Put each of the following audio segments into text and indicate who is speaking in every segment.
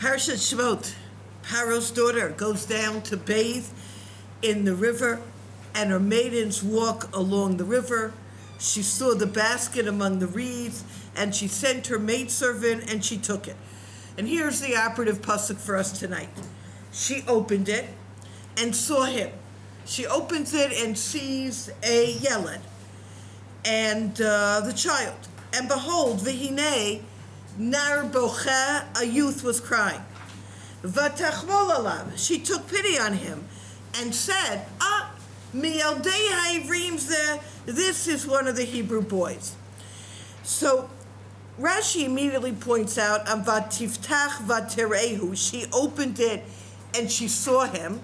Speaker 1: Parshat Shemot, Paro's daughter goes down to bathe in the river, and her maidens walk along the river. She saw the basket among the reeds, and she sent her maidservant, and she took it. And here's the operative pasuk for us tonight. She opened it and saw him. She opens it and sees a yeled, and the child. And behold, v'hinei, nar bocha, a youth was crying. V'tachmol alav, she took pity on him and said, mi'aldei ha'ivrim zeh, this is one of the Hebrew boys. So Rashi immediately points out, vatiftach vaterehu, she opened it and she saw him.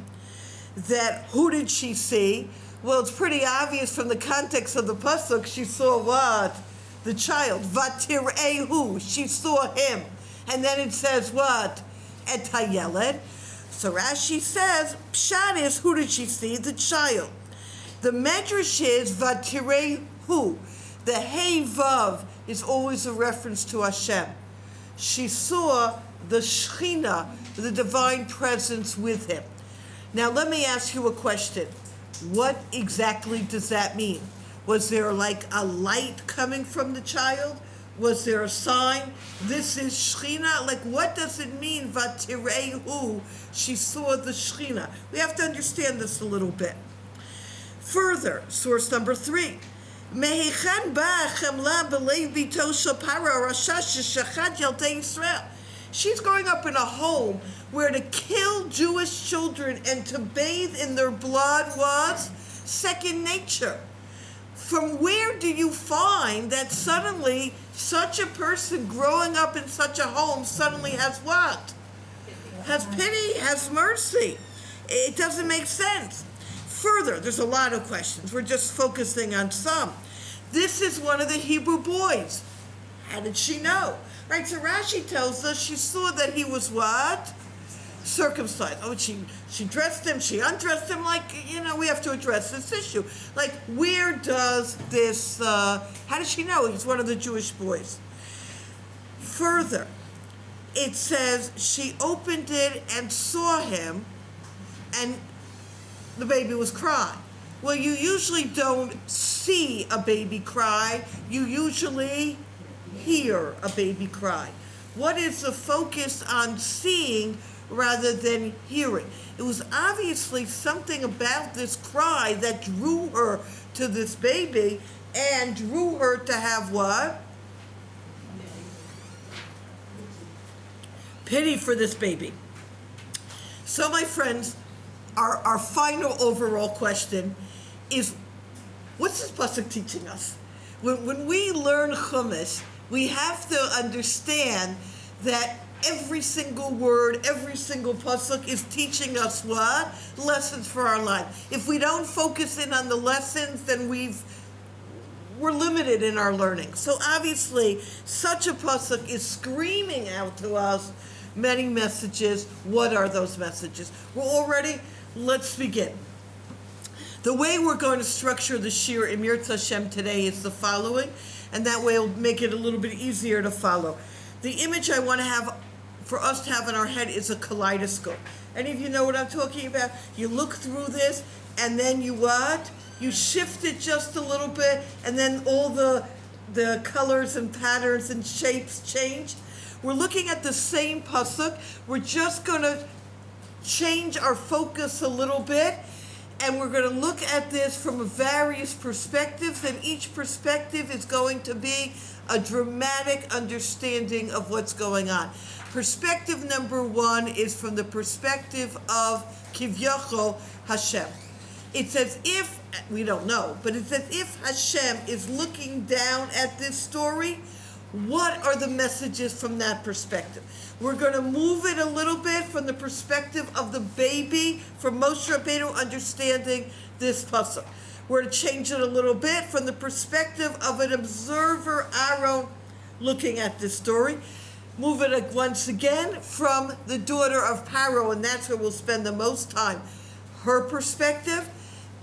Speaker 1: That who did she see? Well, it's pretty obvious from the context of the pasuk. She saw what? The child. Vatirehu, she saw him. And then it says what? Et hayeled. So Rashi says, pshat is, who did she see? The child. The medrash is vatirehu. The hey vav is always a reference to Hashem. She saw the Shechina, the divine presence with him. Now let me ask you a question. What exactly does that mean? Was there like a light coming from the child? Was there a sign? This is Shechina? Like, what does it mean, Vatirehu? She saw the Shechina. We have to understand this a little bit. Further, source number 3. Mehechan ba chamla b'leiv bito shel Paro rasha sheshachat yaldei Yisrael. She's growing up in a home where to kill Jewish children and to bathe in their blood was second nature. From where do you find that suddenly such a person growing up in such a home suddenly has what? Has pity, has mercy. It doesn't make sense. Further, there's a lot of questions. We're just focusing on some. This is one of the Hebrew boys. How did she know? Right, so Rashi tells us she saw that he was what? Circumcised. Oh, she dressed him, she undressed him, like, we have to address this issue. Like, where does this, how does she know he's one of the Jewish boys? Further, it says she opened it and saw him, and the baby was crying. Well, you usually don't see a baby cry. You usually hear a baby cry. What is the focus on seeing rather than hearing? It was obviously something about this cry that drew her to this baby and drew her to have what? Pity for this baby. So my friends, our final overall question is, what's this pasuk teaching us? When we learn Chumash, we have to understand that every single word, every single pasuk is teaching us what? Lessons for our life. If we don't focus in on the lessons, then we're limited in our learning. So obviously, such a pasuk is screaming out to us many messages. What are those messages? We're all ready? Let's begin. The way we're going to structure the Shira in Yirtzeh Hashem today is the following, and that way it'll make it a little bit easier to follow. The image I want to have for us to have in our head is a kaleidoscope. Any of you know what I'm talking about? You look through this, and then you what? You shift it just a little bit, and then all the colors and patterns and shapes change. We're looking at the same pasuk. We're just going to change our focus a little bit, and we're going to look at this from various perspectives, and each perspective is going to be a dramatic understanding of what's going on. Perspective number 1 is from the perspective of Kivyachol Hashem. It's as if, we don't know, but it's as if Hashem is looking down at this story. What are the messages from that perspective? We're going to move it a little bit from the perspective of the baby, from Moshe Rabbeinu understanding this pasuk. We're going to change it a little bit from the perspective of an observer, Aaron, looking at this story. Move it once again from the daughter of Paro, and that's where we'll spend the most time, her perspective.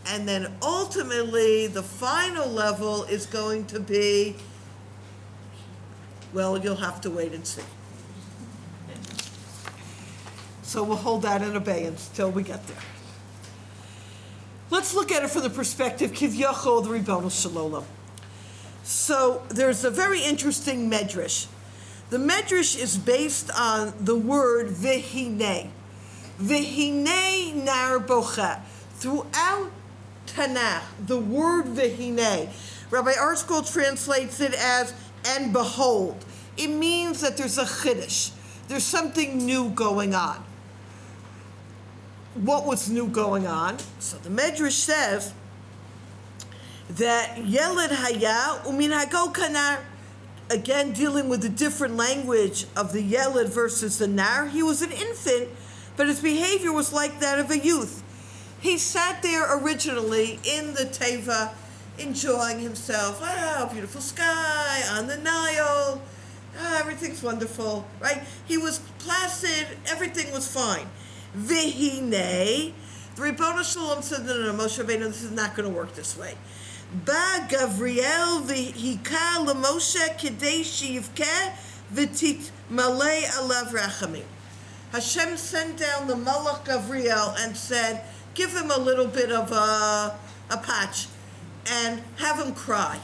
Speaker 1: And then ultimately, the final level is going to be, well, you'll have to wait and see. So we'll hold that in abeyance till we get there. Let's look at it from the perspective Kivyachol, the Ribbono Shel Olam. So there's a very interesting medrash. The medrash is based on the word v'hinei. V'hinei nar bocha. Throughout Tanakh, the word v'hinei, Rabbi Arskol translates it as and behold. It means that there's a chiddush. There's something new going on. What was new going on? So the Medrash says that Yeled Haya Umin Hago Kanar, again dealing with the different language of the Yeled versus the Nar. He was an infant, but his behavior was like that of a youth. He sat there originally in the Teva, enjoying himself. Ah, beautiful sky on the Nile. Ah, everything's wonderful, right? He was placid. Everything was fine. V'hinei, the Ribbono Shel Olam said, no, Moshe Rabbeinu, this is not going to work this way. Ba Gavriel v'hika l'Moshe k'dei sheyivkeh v'tit malei alav rachamim. Hashem sent down the Malach Gavriel and said, give him a little bit of a patch and have him cry.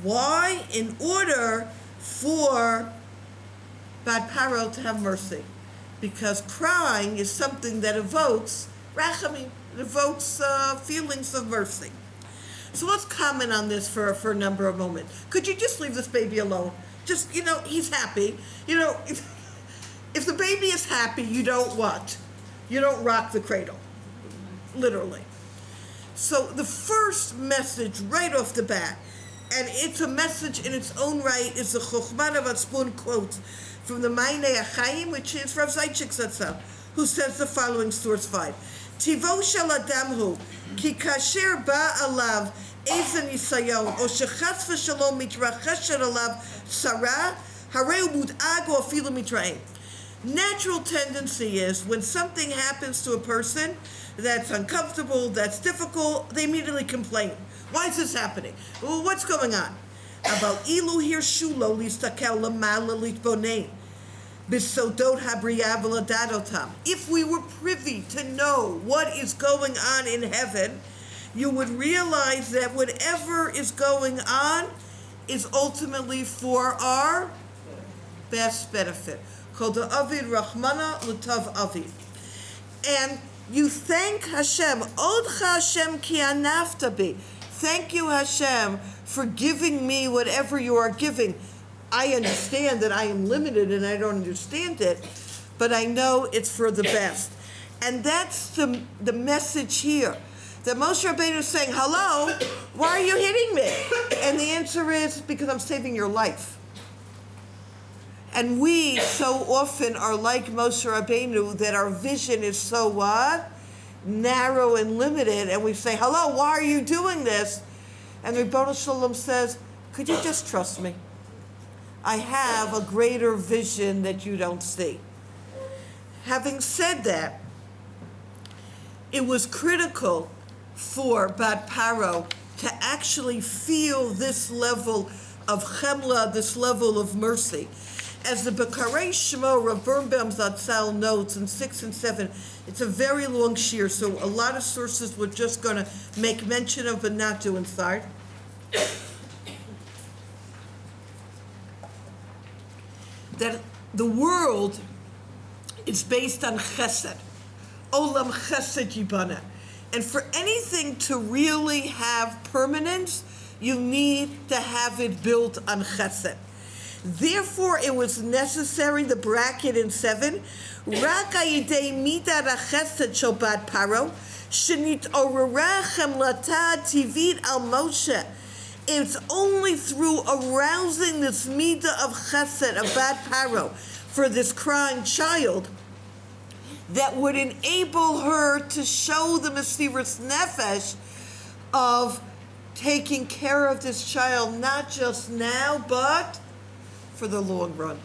Speaker 1: Why? In order for Bad Paro to have mercy. Because crying is something that evokes rachamim, it evokes feelings of mercy. So let's comment on this for a number of moments. Could you just leave this baby alone? Just, he's happy. If the baby is happy, you don't what? You don't rock the cradle, literally. So the first message right off the bat, and it's a message in its own right, is the Chochmat HaMatzpon quote from the Ma'anei HaChaim, which is Rav Zaychik Zatzal, who says the following, source 5. Tivo shel adam hu, ki kasher ba alav ezen nisayon, o shechas v'shalom mitracheshet alav sarah, harei hu mud'ag o afilu mitraim. Natural tendency is when something happens to a person that's uncomfortable, that's difficult, they immediately complain. Why is this happening? Well, what's going on? About ilu hirshulo listakel lamala litbonein. Bisodot habriya v'ladatotam. If we were privy to know what is going on in heaven, you would realize that whatever is going on is ultimately for our best benefit. Kol da'avid rachmana l'tav avid. And you thank Hashem. Odcha Hashem ki anafta bi. Thank you, Hashem, for giving me whatever you are giving. I understand that I am limited and I don't understand it, but I know it's for the best. And that's the message here. That Moshe Rabbeinu is saying, hello, why are you hitting me? And the answer is, because I'm saving your life. And we so often are like Moshe Rabbeinu that our vision is so what? Narrow and limited, and we say, hello, why are you doing this? And the Ribbono Shel Olam says, could you just trust me? I have a greater vision that you don't see. Having said that, it was critical for Bad Paro to actually feel this level of chemla, this level of mercy. As the Bekarei Shemot, Rav Birnbaum Zatzal notes in 6 and 7, it's a very long shir, so a lot of sources we're just going to make mention of but not do inside. That the world is based on chesed. Olam chesed yibana. And for anything to really have permanence, you need to have it built on chesed. Therefore, it was necessary, the bracket in 7, Rak ayidei midat hachesed shel Bad Paro, shenit'orera chemlata tivit al Moshe. It's only through arousing this midah of chesed, of Bad Paro, for this crying child, that would enable her to show the Mesiras Nefesh of taking care of this child, not just now, but for the long run.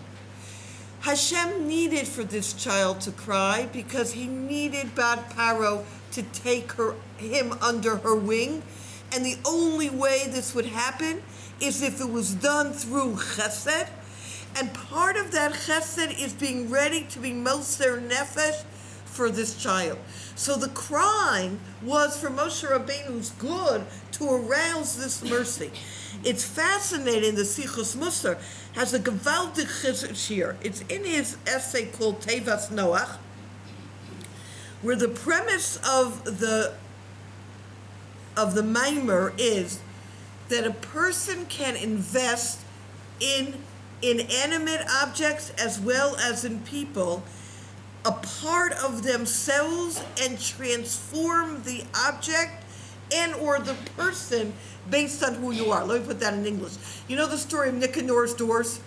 Speaker 1: Hashem needed for this child to cry because he needed Bad Paro to take him under her wing. And the only way this would happen is if it was done through chesed. And part of that chesed is being ready to be moser nefesh for this child. So the crying was for Moshe Rabbeinu's good to arouse this mercy. It's fascinating. The Sichos Musar has a gewaltig chizuk here. It's in his essay called Tevas Noach, where the premise of the Maimer is that a person can invest in inanimate objects as well as in people, a part of themselves, and transform the object and or the person based on who you are. Let me put that in English. You know the story of Nicanor's doors?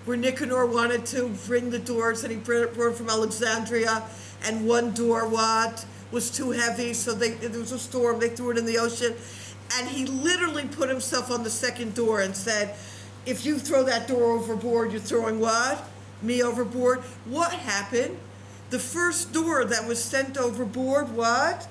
Speaker 1: Where Nicanor wanted to bring the doors, and he brought them from Alexandria, and one door was too heavy, so there was a storm, they threw it in the ocean, and he literally put himself on the second door and said, if you throw that door overboard, you're throwing what? Me overboard. What happened? The first door that was sent overboard, what?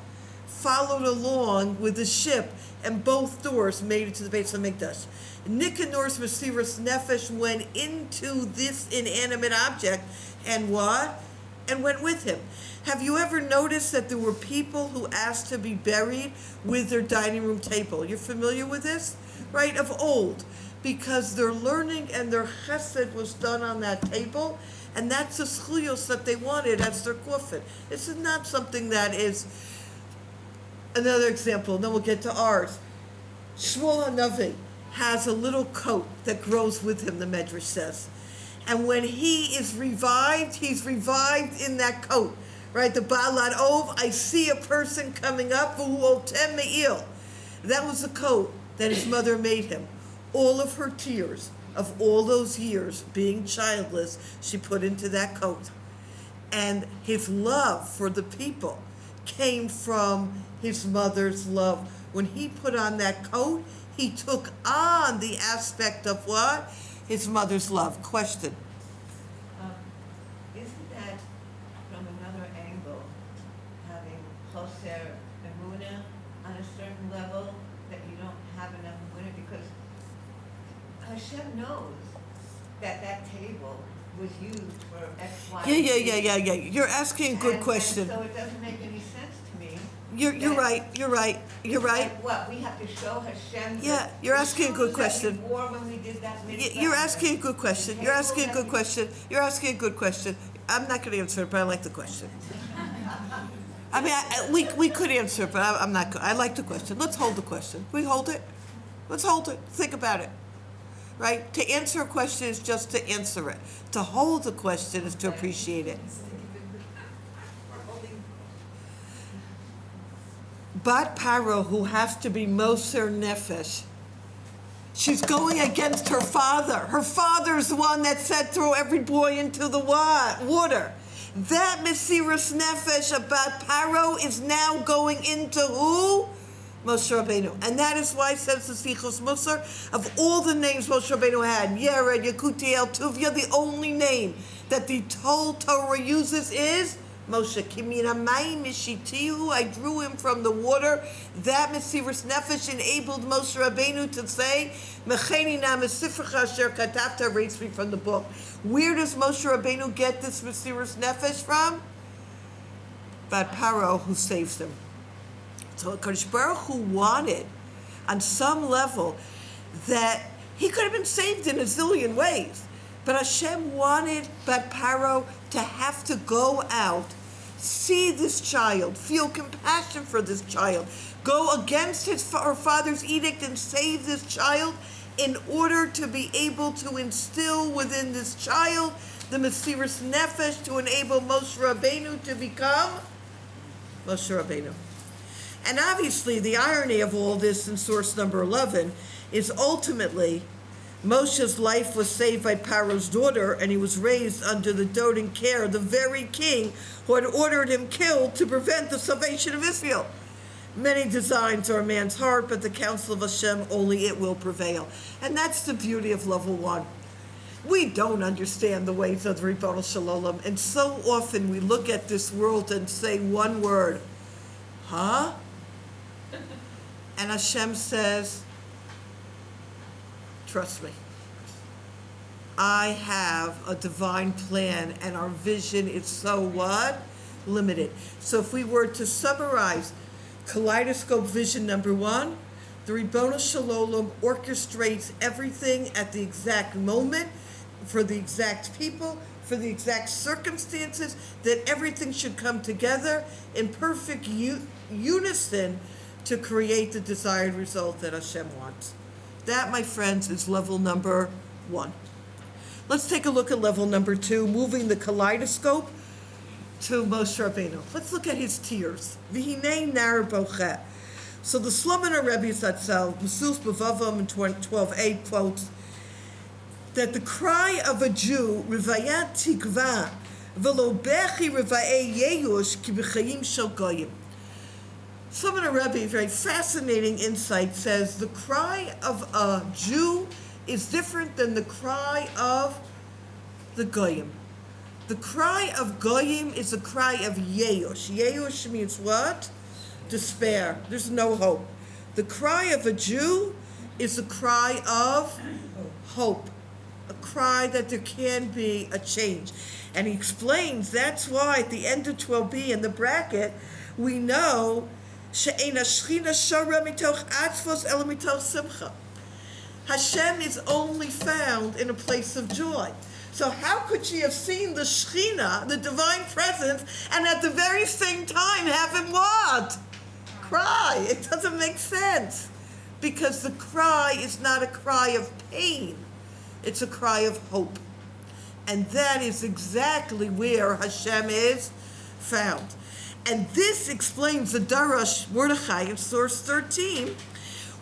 Speaker 1: Followed along with the ship, and both doors made it to the Beis HaMikdash. Nicanor's Mesiras Nefesh went into this inanimate object, and what? And went with him. Have you ever noticed that there were people who asked to be buried with their dining room table? You're familiar with this? Right? Of old. Because their learning and their chesed was done on that table, and that's the schuyos that they wanted as their coffin. This is not something that is... Another example, and then we'll get to ours. Shmuel HaNavi has a little coat that grows with him, the Medrash says. And when he is revived, he's revived in that coat. Right, the Baalad Ov, I see a person coming up, V'hu otem me'il. That was the coat that his mother made him. All of her tears of all those years being childless, she put into that coat. And his love for the people came from his mother's love. When he put on that coat, he took on the aspect of what? His mother's love. Question.
Speaker 2: Isn't that from another angle, having choser emunah on a certain level, that you don't have enough emunah? Because Hashem knows that that table was used for X, Y,
Speaker 1: Yeah. You're asking a good question.
Speaker 2: And so it doesn't make any sense to me.
Speaker 1: You're right.
Speaker 2: Like what? We have to show Hashem.
Speaker 1: Yeah, you're asking a good question.
Speaker 2: When we did that
Speaker 1: You're asking a good question. You're asking a good question. I'm not going to answer it, but I like the question. I mean, we could answer it, but I'm not. I like the question. Let's hold the question. Can we hold it? Let's hold it. Think about it. Right? To answer a question is just to answer it. To hold the question is to appreciate it. Bat Paro, who has to be Moser Nefesh, she's going against her father. Her father's the one that said throw every boy into the water. That Mesiras Nefesh of Bat Paro is now going into who? Moshe Rabbeinu. And that is why it says the Sichos Musar, of all the names Moshe Rabbeinu had, Yered, Yekutiel, Tuvia, the only name that the whole Torah uses is Moshe. Kimina Mayim Mishitihu, I drew him from the water. That Mesiras Nefesh enabled Moshe Rabbeinu to say, Mecheni na mesifrecha asher katafta, rates me from the book. Where does Moshe Rabbeinu get this Mesiras Nefesh from? Bat Paro, who saves him. So HaKadosh Baruch Hu wanted, on some level, that he could have been saved in a zillion ways. But Hashem wanted Bat Paro to have to go out, see this child, feel compassion for this child, go against her father's edict and save this child in order to be able to instill within this child the Mesiras Nefesh to enable Moshe Rabbeinu to become Moshe Rabbeinu. And obviously, the irony of all this in source number 11 is ultimately Moshe's life was saved by Paro's daughter, and he was raised under the doting care of the very king who had ordered him killed to prevent the salvation of Israel. Many designs are a man's heart, but the counsel of Hashem, only it will prevail. And that's the beauty of level 1. We don't understand the ways of the Ribono Shel Olam, and so often we look at this world and say one word, huh? And Hashem says, trust me. I have a divine plan, and our vision is so what? limited. So if we were to summarize kaleidoscope vision number 1, the Ribbono Shel Olam orchestrates everything at the exact moment, for the exact people, for the exact circumstances, that everything should come together in perfect unison to create the desired result that Hashem wants. That, my friends, is level number 1. Let's take a look at level number 2, moving the kaleidoscope to Moshe Rabbeinu. Let's look at his tears. V'hinei nar bocheh. So the Slomoner Rebbe Zatzal, Mesus B'vavam in 12a, quotes that the cry of a Jew, Rivayat Tikva, v'lo bechi rivayei yeyush ki b'chayim shel goyim. Slomoner Rebbe, very fascinating insight, says the cry of a Jew is different than the cry of the goyim. The cry of goyim is a cry of yeyush. Yeyush means what? Despair. There's no hope. The cry of a Jew is a cry of hope, a cry that there can be a change. And he explains that's why at the end of 12b in the bracket, we know she'ein hashchina shara mitoch atzvos ela mitoch simcha. Hashem is only found in a place of joy. So how could she have seen the Shechina, the divine presence, and at the very same time have him what? Cry. It doesn't make sense. Because the cry is not a cry of pain. It's a cry of hope. And that is exactly where Hashem is found. And this explains the Darash Mordechai in source 13,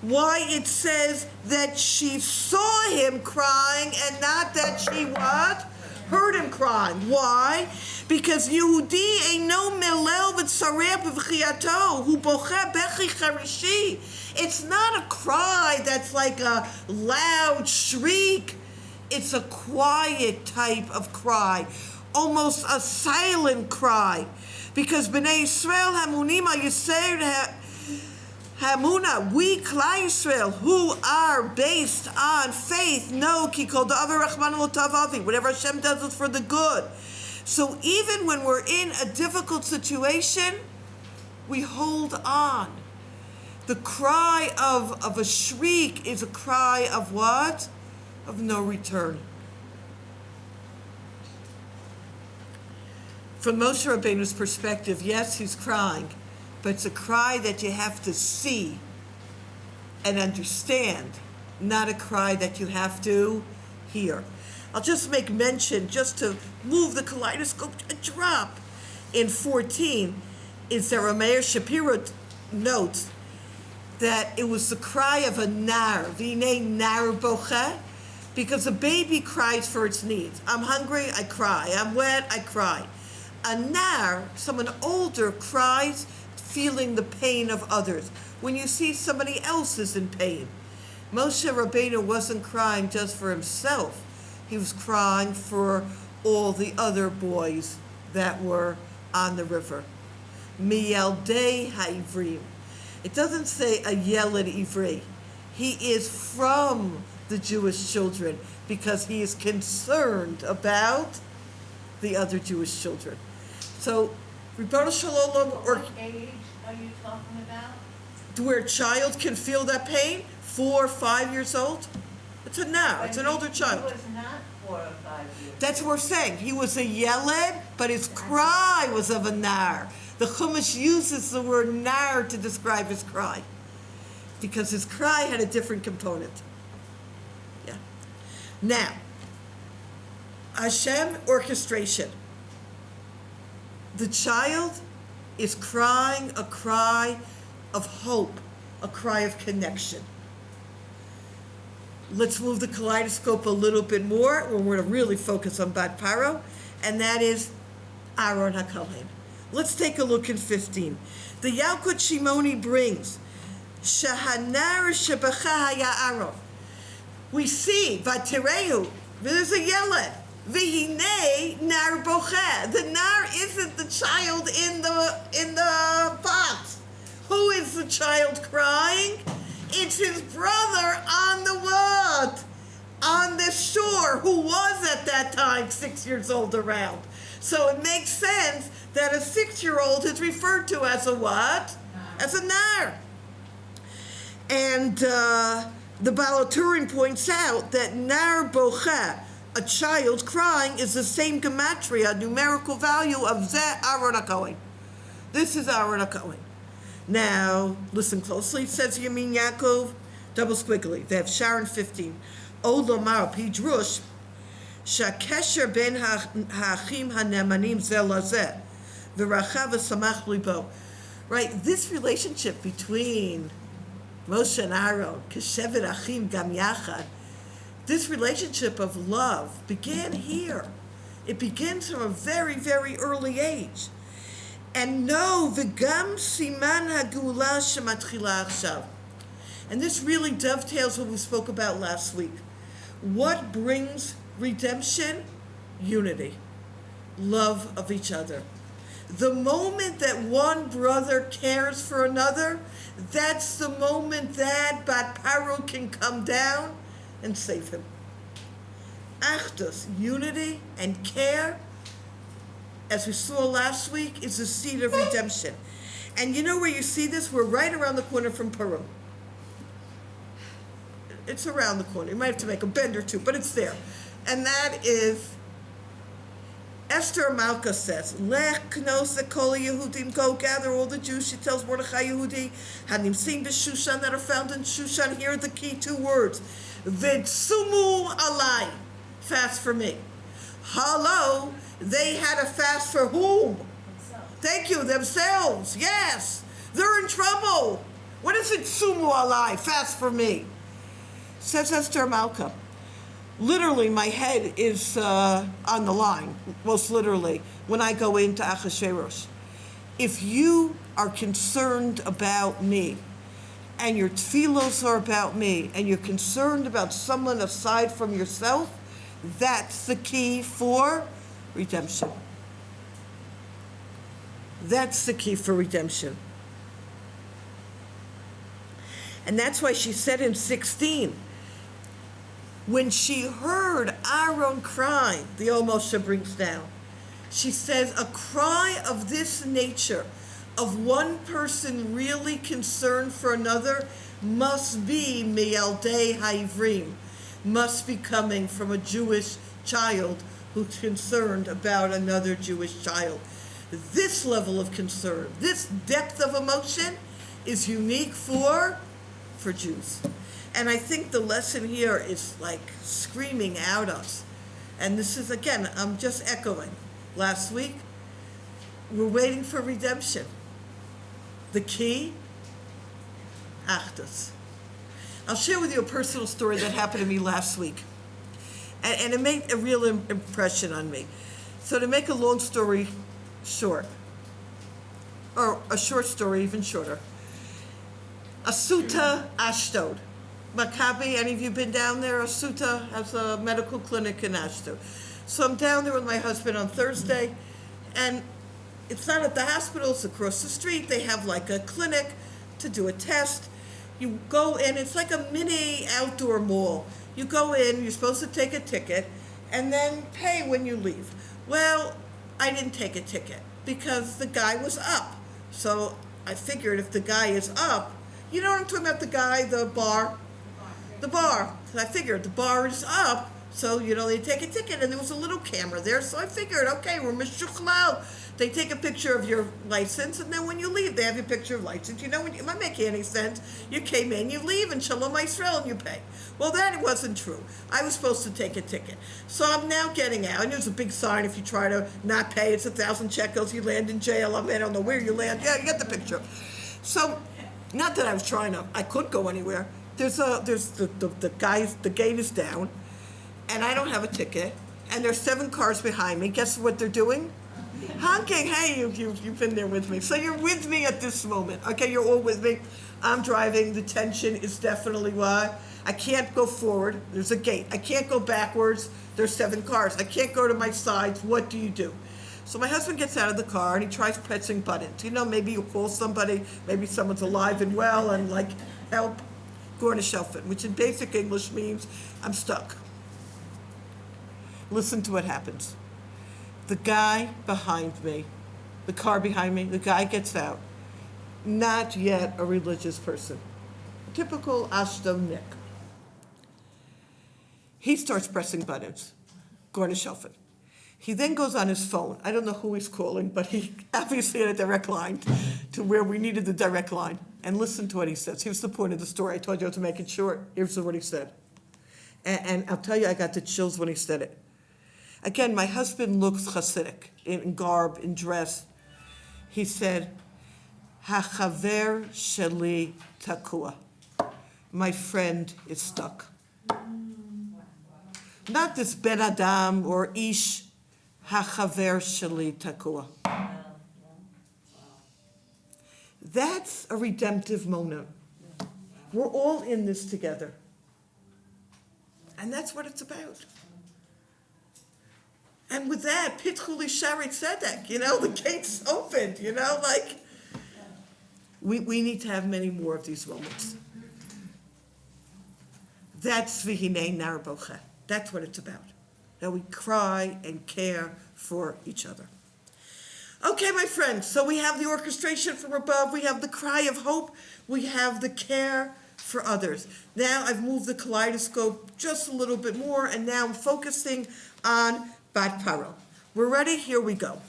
Speaker 1: why it says that she saw him crying and not that she what? Heard him crying. Why? Because Yehudi eino melel v'tzareh b'vchiyato hu bocha bechi charishi. It's not a cry that's like a loud shriek. It's a quiet type of cry, almost a silent cry. Because Bnei Yisrael hamunima yiser Hamuna, we Klal Yisrael, who are based on faith, know ki kol da'avar rachman lo tavavi. Whatever Hashem does is for the good. So even when we're in a difficult situation, we hold on. The cry of a shriek is a cry of what? Of no return. From Moshe Rabbeinu's perspective, yes, he's crying, but it's a cry that you have to see and understand, not a cry that you have to hear. I'll just make mention, just to move the kaleidoscope a drop, in 14, is that Rameir Shapiro notes that it was the cry of a nar, v'inei nar bocheh, because a baby cries for its needs. I'm hungry, I cry. I'm wet, I cry. A nar, someone older, cries feeling the pain of others. When you see somebody else is in pain. Moshe Rabbeinu wasn't crying just for himself. He was crying for all the other boys that were on the river. Miyaldei ha'ivrim. It doesn't say a yeled ivri. He is from the Jewish children because he is concerned about the other Jewish children. So, Ribbono Shel Olam,
Speaker 2: What age are you talking about?
Speaker 1: where a child can feel that pain, 4 or 5 years old. It's a nar, it's an older child.
Speaker 2: He was not 4 or 5 years.
Speaker 1: That's what we're saying. He was a yeled, but his cry was of a nar. The Chumash uses the word nar to describe his cry, because his cry had a different component. Yeah. Now, Hashem orchestration. The child is crying a cry of hope, a cry of connection. Let's move the kaleidoscope a little bit more when we're going to really focus on Bat Paro, and that is Aaron HaKohen. Let's take a look in 15. The Yalkut Shimoni brings Shahanar Shebecha Haya Aaron. We see Vatireu, there's a yeled. V'hinei nar bocheh. The nar isn't the child in the box. Who is the child crying? It's his brother on the what? On the shore, who was at that time 6 years old around. So it makes sense that a 6-year-old is referred to as a what? As a nar. And the Baal HaTurim points out that nar bocha, a child crying, is the same gematria, numerical value of Zeh Aaron HaKohen. This is Aaron HaKohen. Now, listen closely. It says Yamin Yaakov, double squiggly. They have Sharon 15. O lomar pidrush, shakesher ben ha'achim ha'nemanim zeh lazeh, v'rachav v'samach libo. Right, this relationship between Moshe and Aaron, keshevet achim gam yachad, this relationship of love began here. It begins from a very, very early age. And no, v'gam siman ha'geula shematchila achshav. And this really dovetails what we spoke about last week. What brings redemption? Unity. Love of each other. The moment that one brother cares for another, that's the moment that Bat Paro can come down and save him. Achdus, unity and care, as we saw last week, is the seed of redemption. And you know where you see this? We're right around the corner from Purim. It's around the corner. You might have to make a bend or two, but it's there. And that is, Esther Malka says, Lech knos kol Yehudim, go gather all the Jews. She tells Mordechai Yehudi, Hanim sim b'Shushan, that are found in Shushan. Here are the key 2 words. V'tsumu alai, fast for me. Hello, they had a fast for whom? Themselves. Thank you, themselves. Yes, they're in trouble. What is it, tsumu alai, fast for me? Says Esther Malka. Literally, my head is on the line, most literally, when I go into Achashverosh. If you are concerned about me, and your tefillos are about me, and you're concerned about someone aside from yourself, that's the key for redemption. That's the key for redemption. And that's why she said in 16, when she heard Aaron crying, the old Moshe brings down, she says, a cry of this nature, of one person really concerned for another, must be miyaldei ha'ivrim, must be coming from a Jewish child who's concerned about another Jewish child. This level of concern, this depth of emotion is unique for Jews. And I think the lesson here is like screaming out us. And this is, again, I'm just echoing. Last week, we're waiting for redemption. The key, Achdus. I'll share with you a personal story that happened to me last week. And it made a real impression on me. So to make a long story short, or a short story even shorter, Asuta Ashdod. Maccabi, any of you been down there? Asuta has a medical clinic in Ashdod. So I'm down there with my husband on Thursday, and it's not at the hospital, it's across the street. They have like a clinic to do a test. You go in, it's like a mini outdoor mall. You go in, you're supposed to take a ticket, and then pay when you leave. Well, I didn't take a ticket because the guy was up. So I figured if the guy is up, you know what I'm talking about, the guy, the bar? The bar. So I figured the bar is up, so, they take a ticket, and there was a little camera there, so I figured, okay, we're mishuchlal. They take a picture of your license, and then when you leave, they have your picture of license. When it doesn't make any sense. You came in, you leave, and Shalom OUisrael, and you pay. Well, that wasn't true. I was supposed to take a ticket. So I'm now getting out, and there's a big sign, if you try to not pay, it's 1,000 shekels, you land in jail. I don't know where you land. Yeah, you get the picture. So, not that I was trying to, I couldn't go anywhere. There's the guys, the gate is down, and I don't have a ticket, and there's 7 cars behind me. Guess what they're doing? Honking. Hey, you've been there with me. So you're with me at this moment. Okay, you're all with me. I'm driving. The tension is definitely why. I can't go forward. There's a gate. I can't go backwards. There's 7 cars. I can't go to my sides. What do you do? So my husband gets out of the car, and he tries pressing buttons. Maybe you call somebody. Maybe someone's alive and well, and help. Gorna Shelfin, which in basic English means I'm stuck. Listen to what happens. The guy behind me the car behind me, the guy gets out. Not yet a religious person. Typical Ashton Nick. He starts pressing buttons, going to Shelfin. He then goes on his phone. I don't know who he's calling, but he obviously had a direct line to where we needed the direct line. And listen to what he says. Here's the point of the story. I told you to make it short. Here's what he said. And I'll tell you, I got the chills when he said it. Again, my husband looks Hasidic, in garb, in dress. He said, "Hachaver sheli takua." My friend is stuck. Not this Ben Adam or Ish. Hachaver sheli takua. That's a redemptive moment. We're all in this together. And that's what it's about. And with that, Pitchu li Shari Tzedek, the gates opened, we need to have many more of these moments. That's V'hinei nar bocha. That's what it's about. That we cry and care for each other. Okay, my friends, so we have the orchestration from above, we have the cry of hope, we have the care for others. Now I've moved the kaleidoscope just a little bit more, and now I'm focusing on Bat Paro. We're ready? Here we go.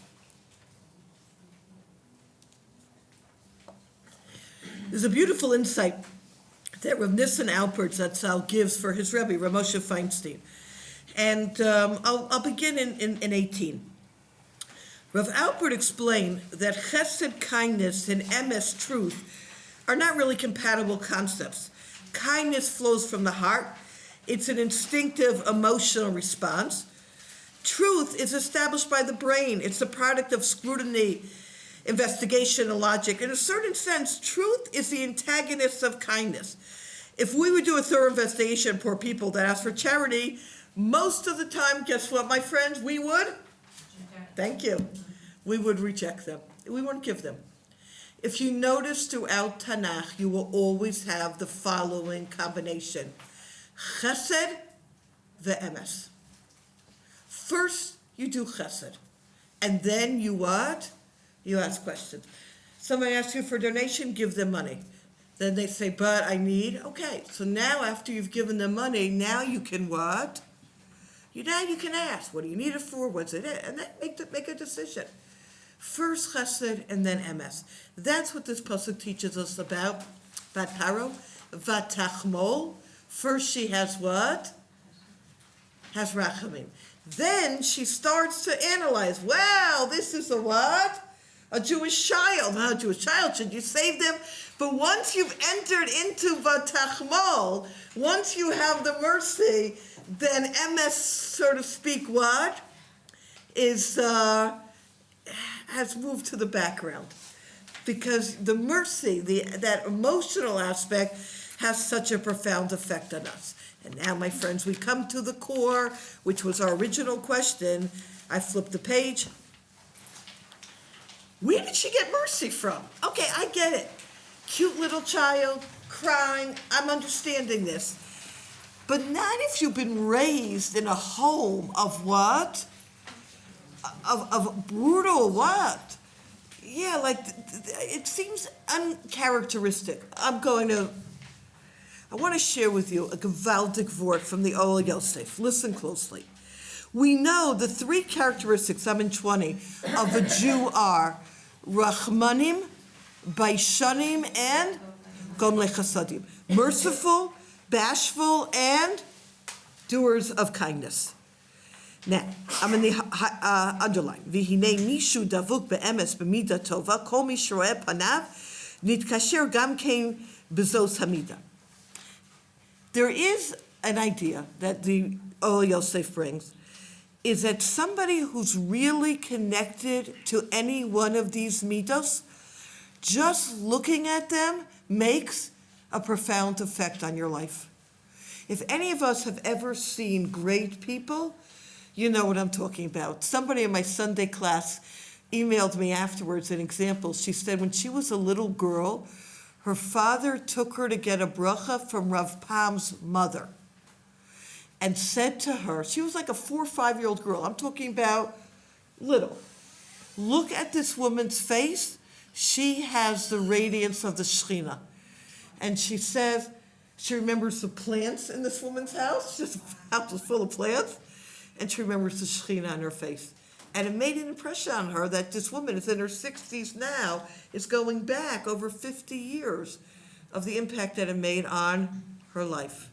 Speaker 1: There's a beautiful insight that Rav Nissen Alpert Zatzal gives for his Rebbe, Rav Moshe Feinstein. And I'll begin in 18. Rav Alpert explained that chesed, kindness, and emes, truth, are not really compatible concepts. Kindness flows from the heart. It's an instinctive emotional response. Truth is established by the brain. It's the product of scrutiny, investigation, and logic. In a certain sense, truth is the antagonist of kindness. If we would do a thorough investigation of poor people that ask for charity, most of the time, guess what, my friends, we would? Thank you. We would reject them. We wouldn't give them. If you notice throughout Tanakh, you will always have the following combination. Chesed ve'emes. First, you do chesed. And then you what? You ask questions. Somebody asks you for a donation, give them money. Then they say, but I need, okay. So now after you've given them money, now you can what? Now you can ask, what do you need it for? What's it? And then make a decision. First chesed and then emes. That's what this pasuk teaches us about Bat Paro. Vatachmol. First she has what? Has rachamim. Then she starts to analyze. Wow, this is a what? A Jewish child. How a Jewish child? Should you save them? But once you've entered into Vatachmol, once you have the mercy, then emes, so to speak, what? Has moved to the background. Because the mercy, that emotional aspect, has such a profound effect on us. And now, my friends, we come to the core, which was our original question. I flipped the page. Where did she get mercy from? Okay, I get it. Cute little child, crying, I'm understanding this. But not if you've been raised in a home of what? Of brutal what? Yeah, it seems uncharacteristic. I want to share with you a gewaltig vort from the OUisrael. Listen closely. We know the three characteristics, I'm in 20, of a Jew are Rachmanim, Baishanim, and Gomlei Chasadim. Merciful, bashful, and doers of kindness. Now, I'm in the underline. V'hinei mishu davuk be'emes b'mida tova kol mi shroeh panav nitkasher gam kein bezos hamida. There is an idea that the OUisrael brings, is that somebody who's really connected to any one of these midos, just looking at them makes a profound effect on your life. If any of us have ever seen great people, you know what I'm talking about. Somebody in my Sunday class emailed me afterwards an example. She said when she was a little girl, her father took her to get a bracha from Rav Pam's mother and said to her, she was like a 4 or 5 year old girl, I'm talking about little, Look at this woman's face. She has the radiance of the Shekhinah. And she says, she remembers the plants in this woman's house. This house was full of plants. And she remembers the Shekhinah on her face. And it made an impression on her that this woman is in her 60s now, is going back over 50 years of the impact that it made on her life.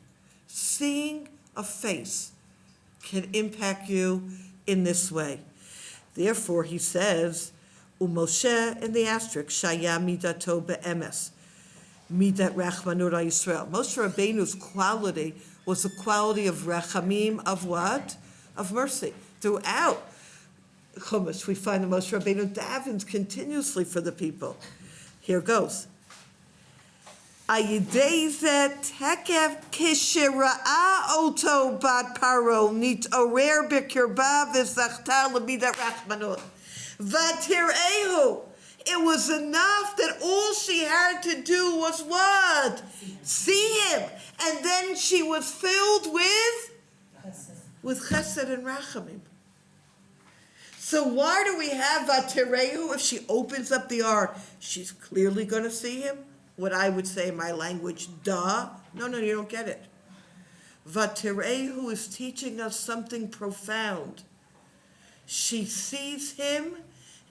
Speaker 1: Seeing a face can impact you in this way. Therefore, he says, Moshe in the asterisk, Shaya midato be'emes, midat rachmanut OUisrael. Moshe Rabbeinu's quality was the quality of rachamim, of what? Of mercy. Throughout Chumash, we find that Moshe Rabbeinu davens continuously for the people. Here goes. Ayidezet hekev kishira'a oto bat paro nitorer b'kirba v'zachta l'midat rachmanut. Vatirehu. It was enough that all she had to do was what? See him. And then she was filled with chesed and rachamim. So why do we have Vatirehu? If she opens up the ark, she's clearly going to see him. What I would say in my language, duh. No, you don't get it. Vatirehu is teaching us something profound. She sees him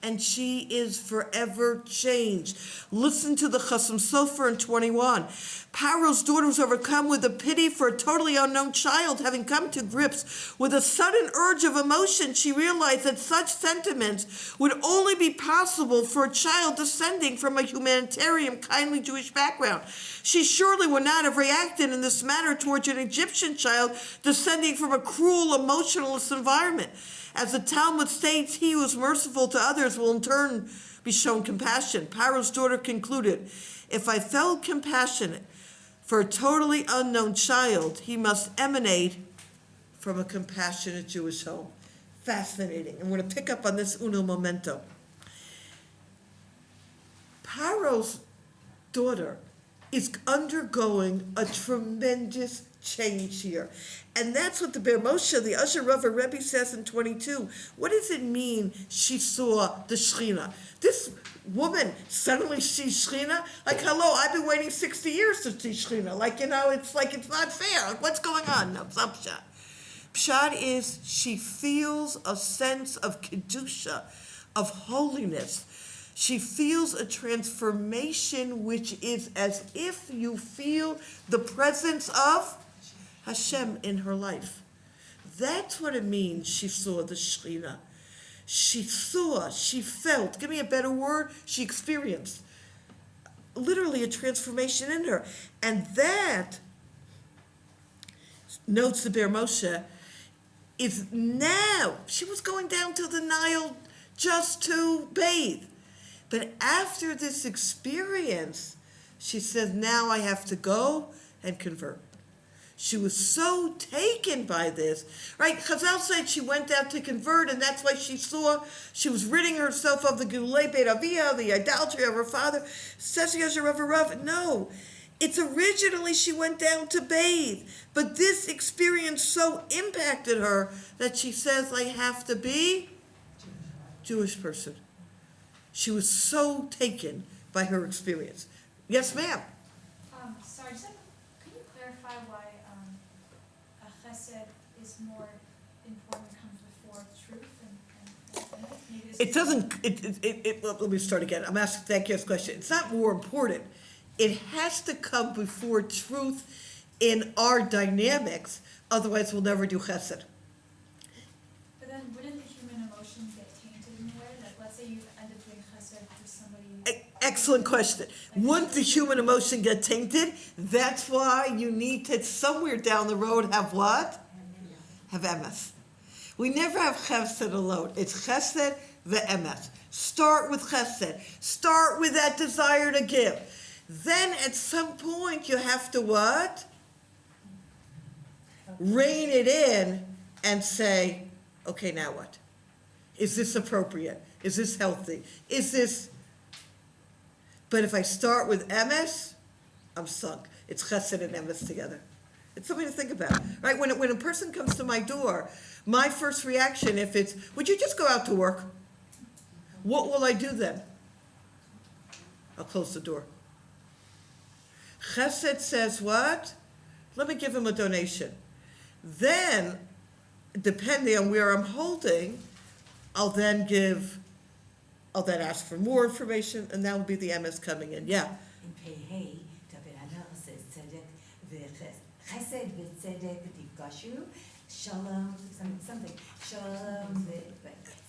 Speaker 1: and she is forever changed. Listen to the Chasam Sofer in 21. Paro's daughter was overcome with a pity for a totally unknown child. Having come to grips with a sudden urge of emotion, she realized that such sentiments would only be possible for a child descending from a humanitarian, kindly Jewish background. She surely would not have reacted in this manner towards an Egyptian child descending from a cruel, emotionalist environment. As the Talmud states, he who is merciful to others will in turn be shown compassion. Paro's daughter concluded, if I felt compassionate for a totally unknown child, he must emanate from a compassionate Jewish home. Fascinating. And we're going to pick up on this uno momento. Paro's daughter is undergoing a tremendous change here. And that's what the Ber Moshe, the Usher Rava Rebbe, says in 22. What does it mean she saw the Shekhinah? This woman suddenly sees Shekhinah? Like, hello, I've been waiting 60 years to see Shekhinah. It's like it's not fair. Like, what's going on? No, it's not Pshat. Pshat is she feels a sense of Kedusha, of holiness. She feels a transformation which is as if you feel the presence of Hashem in her life. That's what it means she saw the Shekhinah. She saw, she felt, give me a better word, she experienced literally a transformation in her. And that, notes the Ber Moshe, is now, she was going down to the Nile just to bathe. But after this experience, she says, now I have to go and convert. She was so taken by this, right? Chazal said she went out to convert, and that's why she was ridding herself of the Gulei Beit Aviyah, the idolatry of her father. Says Yosher Rav. No, it's originally she went down to bathe, but this experience so impacted her that she says, I have to be Jewish person. She was so taken by her experience. Yes, ma'am.
Speaker 3: Sorry, can you clarify why a chesed is more important, comes before truth and maybe
Speaker 1: It doesn't, well, let me start again. I'm asking, thank you for this question. It's not more important. It has to come before truth in our dynamics, otherwise we'll never do chesed.
Speaker 3: But then wouldn't the human emotion get tainted in a way? Like, let's say you end up doing chesed for somebody.
Speaker 1: Excellent question. Wouldn't the human emotion get tainted? That's why you need to, somewhere down the road, have what? Have emes. We never have chesed alone. It's chesed ve'emes. Start with chesed. Start with that desire to give. Then at some point you have to what? Rein it in and say, okay, now what? Is this appropriate? Is this healthy? Is this... But if I start with emes, I'm sunk. It's chesed and emes together. It's something to think about, right? When a person comes to my door, my first reaction, if it's, would you just go out to work? What will I do then? I'll close the door. Chesed says what? Let me give him a donation. Then, depending on where I'm holding, I'll then ask for more information, and that will be the MS coming in. Yeah.
Speaker 4: In Pei David Hanel says tzedek v'chesed v'tzedek tifgashu shalom something shalom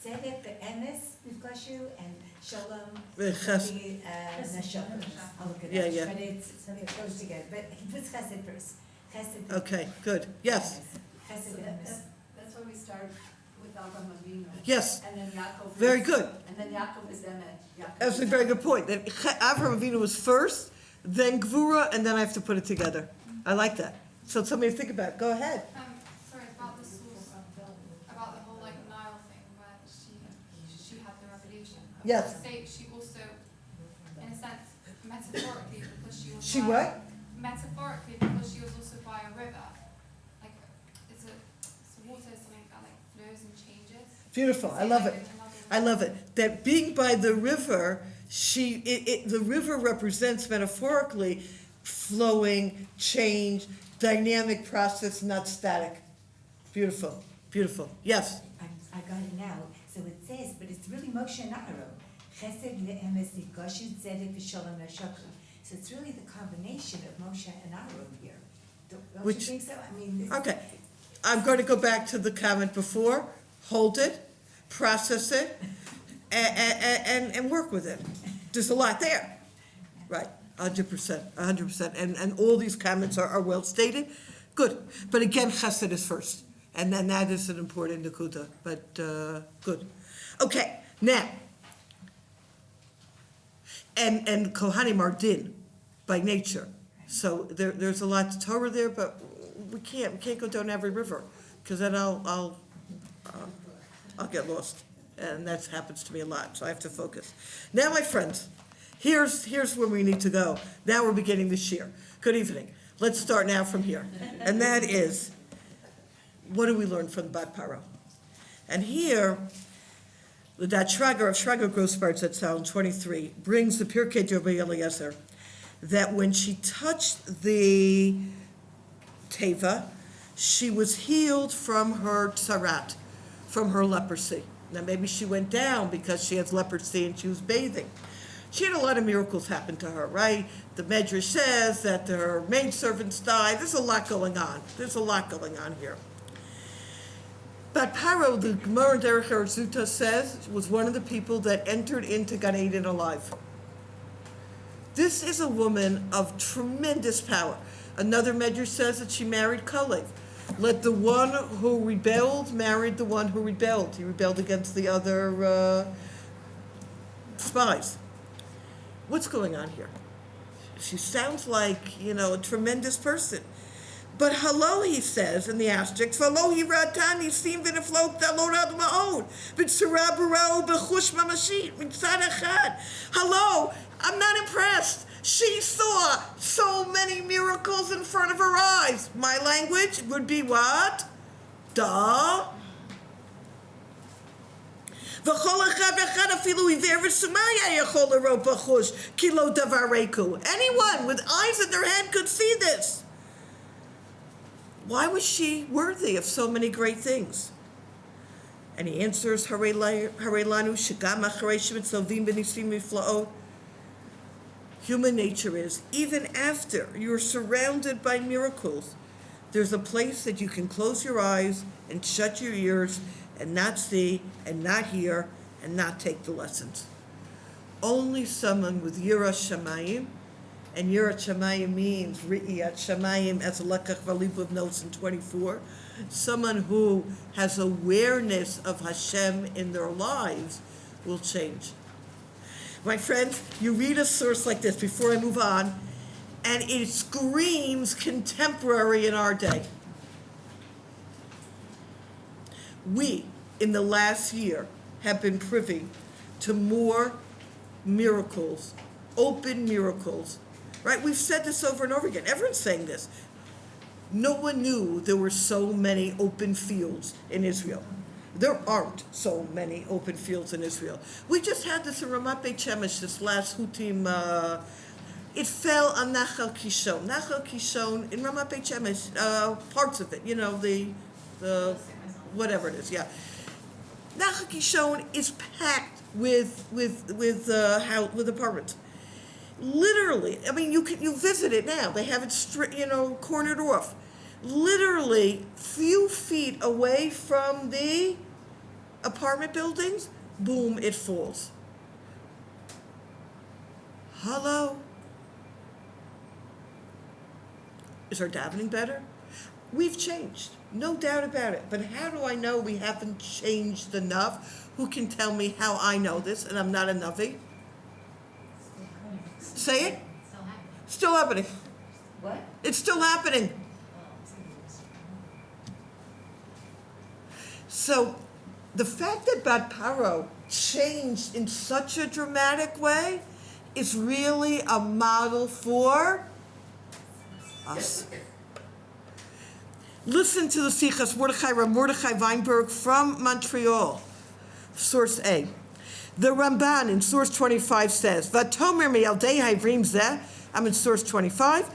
Speaker 4: tzedek v'emes tifgashu and shalom
Speaker 1: V'ches-
Speaker 4: neshama. I'll look at
Speaker 1: Yeah,
Speaker 4: that.
Speaker 1: yeah.
Speaker 4: But it goes together. But he puts chesed first. Chesed.
Speaker 1: Okay, good. Yes.
Speaker 4: Chesed
Speaker 5: So
Speaker 4: v'emes.
Speaker 5: that's why we start with Avraham Avinu.
Speaker 1: Yes.
Speaker 5: And then Yaakov.
Speaker 1: Very
Speaker 5: is-
Speaker 1: good.
Speaker 5: And then Yaakov is Emet. Yaakov
Speaker 1: That's a
Speaker 5: is
Speaker 1: very
Speaker 5: Emet.
Speaker 1: good point. That Avraham Avinu was first, then Gvura, and then I have to put it together. I like that. So somebody think about it. Go ahead.
Speaker 6: Sorry, about the source, about the whole like Nile thing where she had the revelation. I was
Speaker 1: Yes.
Speaker 6: gonna say she also, in a sense, metaphorically because she was
Speaker 1: She
Speaker 6: by-
Speaker 1: what?
Speaker 6: Metaphorically because she was also by a river. Like it's water is something that like flows and changes.
Speaker 1: Beautiful. I love it. I love it. That being by the river, the river represents metaphorically flowing, change, dynamic process, not static. Beautiful, beautiful. Yes.
Speaker 4: I got it now. So it says, but it's really Moshe and Aaron. Chesed v'emes tifgashu tzedek v'shalom neshama. So it's really the combination of Moshe and Aaron here. Don't you
Speaker 1: Which-
Speaker 4: think so? I mean, this.
Speaker 1: Okay. I'm going to go back to the comment before. Hold it, process it, and work with it. There's a lot there. Right. 100%. 100%. And all these comments are well stated. Good. But again, chesed is first. And then that is an important nakuda. But good. Okay. Now. And Kohanim are din by nature. So there's a lot to Torah there, but we can't go down every river, because then I'll get lost. And that happens to me a lot, so I have to focus. Now, my friends, here's where we need to go. Now we're beginning the shir. Good evening. Let's start now from here. And that is, what do we learn from the Bat Paro? And here, the Shraga of Shraga Grossbarts at Psalm 23 brings the Pirkei Rabbi Eliezer that when she touched the Teva, she was healed from her tsarat, from her leprosy. Now maybe she went down because she has leprosy and she was bathing. She had a lot of miracles happen to her, right? The Medrash says that her maidservants died. There's a lot going on. There's a lot going on here. But Paro, the Gemara in Derech Eretz Zuta says, was one of the people that entered into Gan Eden alive. This is a woman of tremendous power. Another Medrash says that she married Kalev. Let the one who rebelled married the one who rebelled. He rebelled against the other spies. What's going on here? She sounds like, a tremendous person. But hello, he says in the asterisk, hello, he ratani sim v'neflot dalorad ma'od, b'tzara barao b'chush mamashit, mitzad echad. Hello, I'm not impressed. She saw so many miracles in front of her eyes. My language would be what? Duh. Anyone with eyes in their head could see this. Why was she worthy of so many great things? And he answers, Hare lanu shagam acharei shemitzovim b'nisim miflaot. Human nature is, even after you're surrounded by miracles, there's a place that you can close your eyes and shut your ears and not see and not hear and not take the lessons. Only someone with Yira Shamayim, and Yira Shamayim means Ri'iyat Shamayim, as Lekach Valibuv notes in 24, someone who has awareness of Hashem in their lives will change. My friends, you read a source like this before I move on, and it screams contemporary in our day. We, in the last year, have been privy to more miracles, open miracles, right? We've said this over and over again. Everyone's saying this. No one knew there were so many open fields in Israel. There aren't so many open fields in Israel. We just had this in Ramat Beit Shemesh, this last Hutim. It fell on Nachal Kishon. Nachal Kishon in Ramat Beit Shemesh, parts of it, the whatever it is, yeah. Nachal Kishon is packed with apartments. Literally, I mean, you visit it now. They have it cornered off. Literally, few feet away from the apartment buildings, boom, it falls. Hello? Is our davening better? We've changed, no doubt about it. But how do I know we haven't changed enough? Who can tell me how I know this and I'm not a Navi? Say it? Still happening.
Speaker 4: What?
Speaker 1: It's still happening. So the fact that Bat Paro changed in such a dramatic way is really a model for us. Listen to the Sichas Mordechai Weinberg from Montreal, source A. The Ramban in source 25 says, Vatomer me'aldei ha'ivrim zeh, I'm in source 25,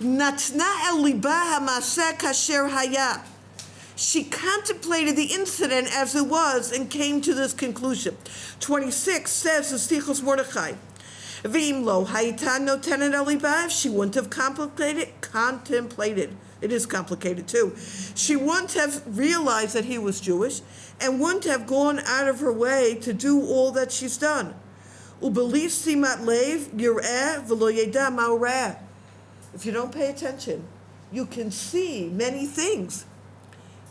Speaker 1: Natna el liba ha'maseh kasher haya. She contemplated the incident as it was and came to this conclusion. 26 says the Sichos Mordechai, V'im lo hayita notenet el liba, if she wouldn't have contemplated. It is complicated too. She wouldn't have realized that he was Jewish and wouldn't have gone out of her way to do all that she's done. Ubelis simat lev yireh v'lo yeda ma'oreh. If you don't pay attention, you can see many things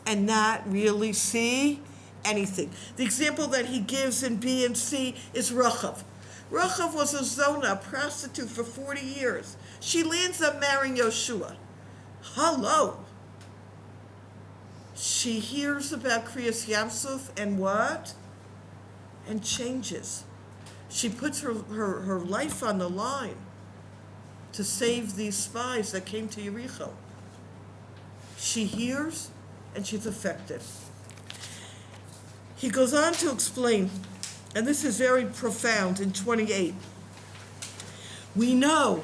Speaker 1: and not really see anything. The example that he gives in B and C is Rachav. Rachav was a zona, a prostitute for 40 years. She lands up marrying Yoshua. Hello. She hears about Kriyas Yamsuf and what? And changes. She puts her life on the line to save these spies that came to Yericho. She hears and she's affected. He goes on to explain, and this is very profound in 28. We know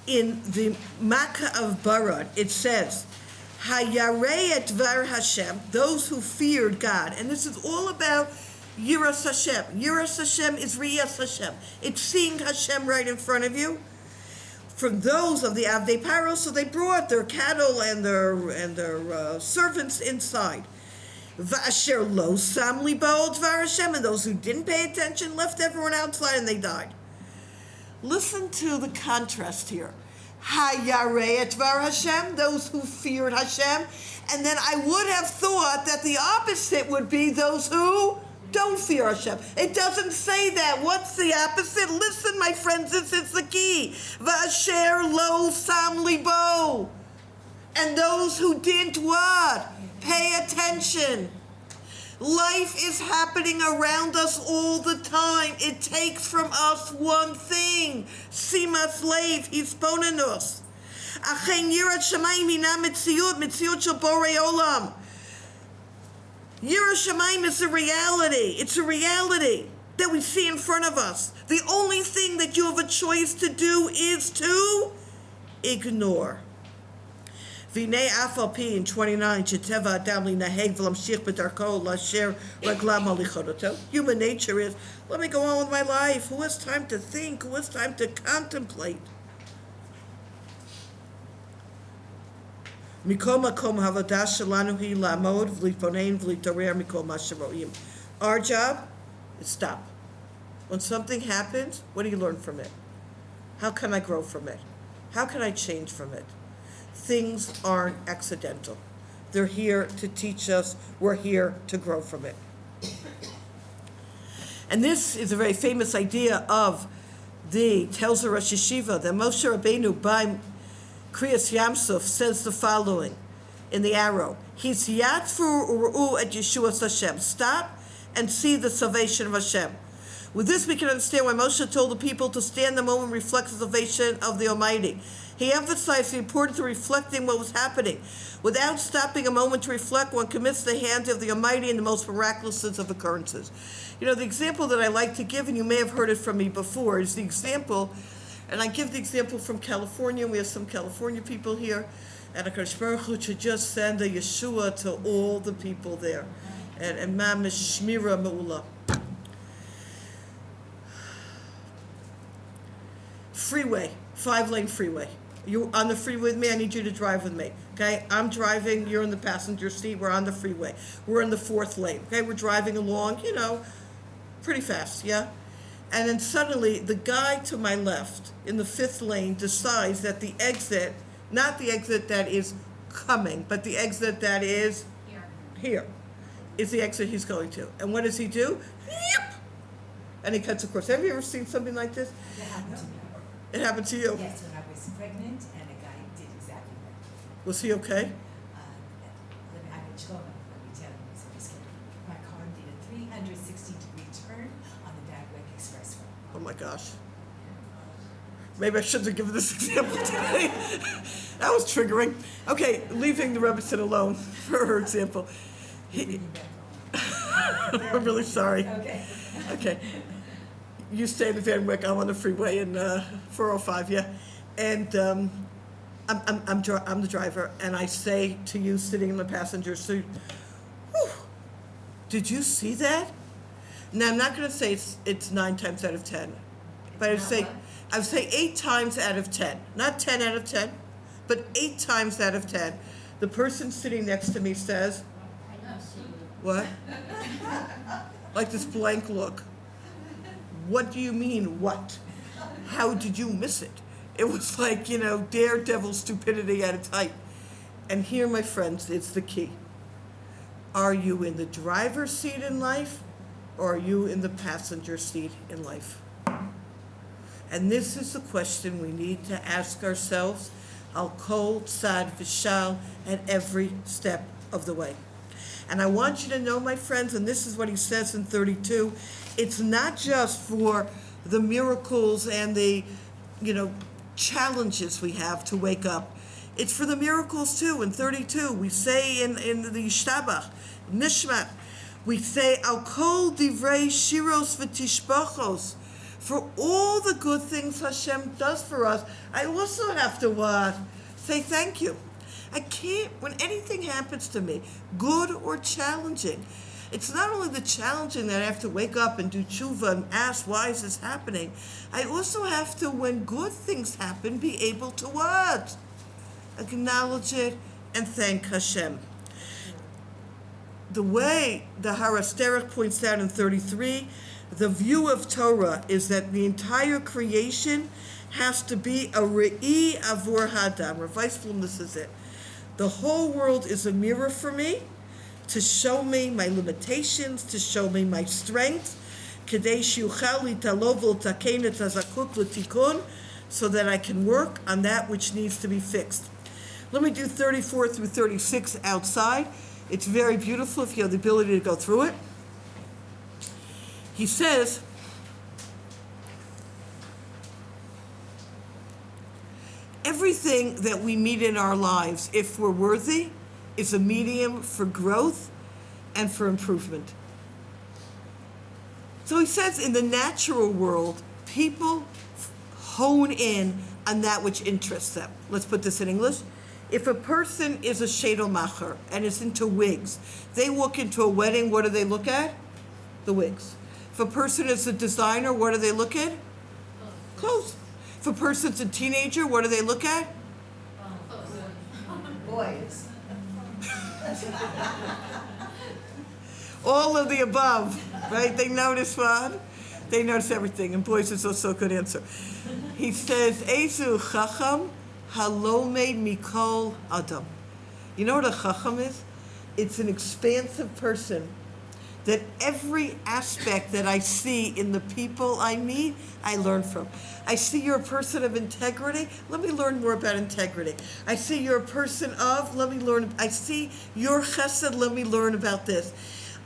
Speaker 1: in the Makkah of Barad, it says, Hayarei et Dvar Hashem, those who feared God. And this is all about Yiras Hashem. Yiras Hashem is Riyas Hashem. It's seeing Hashem right in front of you. From those of the Avdei Paro, so they brought their cattle and their servants inside. Va'asher lo sam libo Dvar Hashem, and those who didn't pay attention left everyone outside and they died. Listen to the contrast here. Hayarei et Dvar Hashem, those who feared Hashem. And then I would have thought that the opposite would be those who don't fear Hashem. It doesn't say that. What's the opposite? Listen, my friends, this is the key. V'asher lo sam libo. And those who didn't what? Pay attention. Life is happening around us all the time. It takes from us one thing. Simas leiv, hisponenus. Achen yirat shamayim hina metziut shel borei olam. Yirat shamayim is a reality. It's a reality that we see in front of us. The only thing that you have a choice to do is to ignore. V'nei afal pi in 29, Sheteva adam linaheg v'lamshich b'darko l'asher raglam alichodoto. Human nature is, let me go on with my life. Who has time to think? Who has time to contemplate? Mikol makom havadah shelanu hi la'amod v'liponein v'litorer mikol ma shero'im. Our job is stop. When something happens, what do you learn from it? How can I grow from it? How can I change from it? Things aren't accidental. They're here to teach us. We're here to grow from it. And this is a very famous idea of tells the Rosh Yeshiva that Moshe Rabbeinu by Kriyas Yamsuf says the following in the arrow. He's Yatzfu U'ru'u et Yeshuas Hashem. Stop and see the salvation of Hashem. With this, we can understand why Moshe told the people to stand the moment and reflect the salvation of the Almighty. He emphasized the importance of reflecting what was happening. Without stopping a moment to reflect, one commits the hand of the Almighty in the most miraculous of occurrences. You know, the example that I like to give, and you may have heard it from me before, is the example, and I give the example from California. We have some California people here, and HaKadosh Baruch Hu should just send a Yeshua to all the people there. And Mamish Shmira Me'ula. Freeway, 5-lane freeway. You on the freeway with me? I need you to drive with me. Okay, I'm driving, you're in the passenger seat, we're on the freeway. We're in the 4th lane. Okay, we're driving along, pretty fast, yeah? And then suddenly the guy to my left in the 5th lane decides that the exit, not the exit that is coming, but the exit that is here is the exit he's going to. And what does he do? Yep! And he cuts across. Have you ever seen something like this?
Speaker 4: That happened to me.
Speaker 1: It happened to you?
Speaker 4: Yes, when I was pregnant, and a guy did exactly that.
Speaker 1: Was he okay?
Speaker 4: I'm in Shlomo, let me tell you, so just kidding. My car did a 360-degree turn on the Bagwick Expressway.
Speaker 1: Oh my gosh. Maybe I shouldn't have given this example today. That was triggering. Okay, leaving the Rebbetzin alone for her example. I'm really sorry. Okay. You stay in the Van Wyck, I'm on the freeway in 405, yeah. And I'm the driver, and I say to you sitting in the passenger seat, whew, did you see that? Now, I'm not going to say it's 9 times out of 10, but I would say 8 times out of 10. Not 10 out of 10, but 8 times out of 10. The person sitting next to me says, what? Like this blank look. What do you mean, what? How did you miss it? It was like, daredevil stupidity at its height. And here, my friends, is the key. Are you in the driver's seat in life, or are you in the passenger seat in life? And this is the question we need to ask ourselves, al kol tzad v'shal, at every step of the way. And I want you to know, my friends, and this is what he says in 32, it's not just for the miracles and the, challenges we have to wake up. It's for the miracles too. In 32, we say in the Yishtabach, Nishmat, we say, Al kol divrei shiros v'tishbachos. For all the good things Hashem does for us, I also have to say thank you. I can't, when anything happens to me, good or challenging, it's not only the challenging that I have to wake up and do tshuva and ask, why is this happening? I also have to, when good things happen, be able to what? Acknowledge it and thank Hashem. The way the Harasterach points out in 33, the view of Torah is that the entire creation has to be a re'i avur hadam. Rav Weisblum, this is it. The whole world is a mirror for me, to show me my limitations, to show me my strengths, so that I can work on that which needs to be fixed. Let me do 34 through 36 outside. It's very beautiful if you have the ability to go through it. He says, everything that we meet in our lives, if we're worthy, is a medium for growth and for improvement. So he says in the natural world, people hone in on that which interests them. Let's put this in English. If a person is a shadel macher and is into wigs, they walk into a wedding, what do they look at? The wigs. If a person is a designer, what do they look at? Clothes. If a person's a teenager, what do they look at?
Speaker 2: Boys.
Speaker 1: All of the above, right? They notice what? They notice everything. And boys is also a good answer. He says, Ezu chacham halomed mikol adam. You know what a chacham is? It's an expansive person that every aspect that I see in the people I meet, I learn from. I see you're a person of integrity, let me learn more about integrity. I see you're a person of, let me learn. I see your chesed, let me learn about this.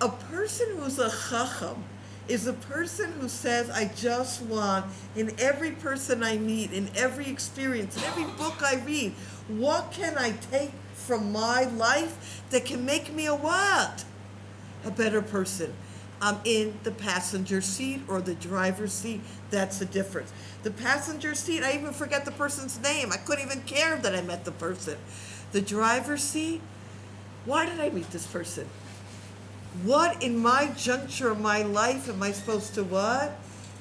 Speaker 1: A person who's a chacham is a person who says, I just want, in every person I meet, in every experience, in every book I read, what can I take from my life that can make me a what? A better person. I'm in the passenger seat or the driver's seat. That's the difference. The passenger seat, I even forget the person's name. I couldn't even care that I met the person. The driver's seat, why did I meet this person? What in my juncture of my life am I supposed to what?